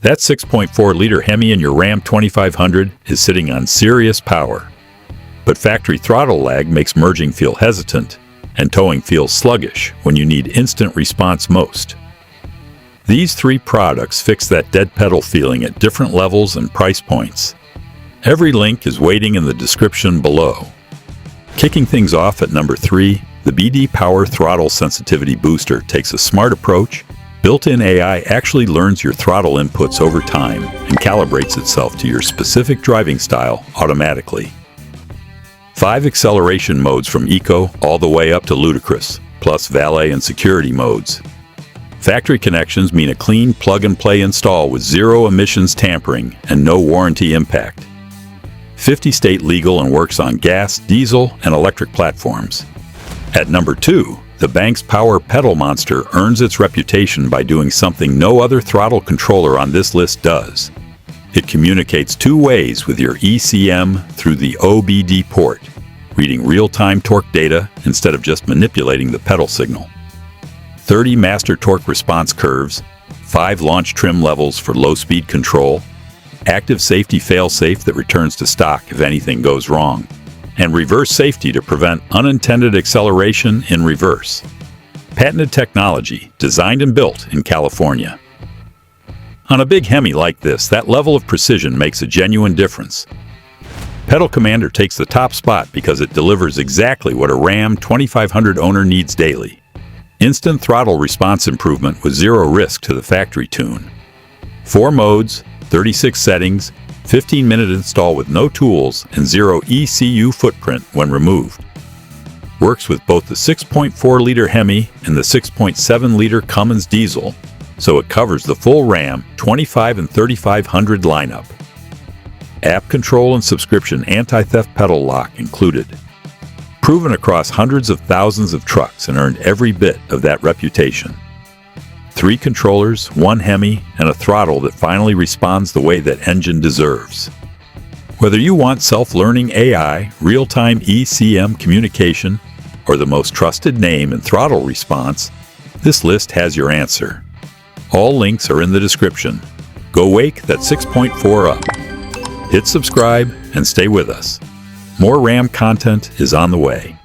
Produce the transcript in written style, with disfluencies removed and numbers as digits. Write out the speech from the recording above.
That 6.4-liter HEMI in your Ram 2500 is sitting on serious power. But factory throttle lag makes merging feel hesitant, and towing feels sluggish when you need instant response most. These three products fix that dead pedal feeling at different levels and price points. Every link is waiting in the description below. Kicking things off at number 3, the BD Power Throttle Sensitivity Booster takes a smart approach. Built-in AI actually learns your throttle inputs over time and calibrates itself to your specific driving style automatically. 5 acceleration modes from Eco all the way up to Ludicrous, plus Valet and Security modes. Factory connections mean a clean plug-and-play install with zero emissions tampering and no warranty impact. 50-state legal and works on gas, diesel, and electric platforms. At number 2, the Banks Power Pedal Monster earns its reputation by doing something no other throttle controller on this list does. It communicates two ways with your ECM through the OBD port, reading real-time torque data instead of just manipulating the pedal signal. 30 master torque response curves, 5 launch trim levels for low-speed control, active safety fail-safe that returns to stock if anything goes wrong, and reverse safety to prevent unintended acceleration in reverse. Patented technology, designed and built in California. On a big HEMI like this, that level of precision makes a genuine difference. Pedal Commander takes the top spot because it delivers exactly what a Ram 2500 owner needs daily. Instant throttle response improvement with zero risk to the factory tune. 4 modes, 36 settings, 15-minute install with no tools, and zero ECU footprint when removed. Works with both the 6.4-liter HEMI and the 6.7-liter Cummins diesel, so it covers the full Ram 25 and 3500 lineup. App control and subscription anti-theft pedal lock included. Proven across hundreds of thousands of trucks and earned every bit of that reputation. 3 controllers, 1 HEMI, and a throttle that finally responds the way that engine deserves. Whether you want self-learning AI, real-time ECM communication, or the most trusted name in throttle response, this list has your answer. All links are in the description. Go wake that 6.4 up. Hit subscribe and stay with us. More Ram content is on the way.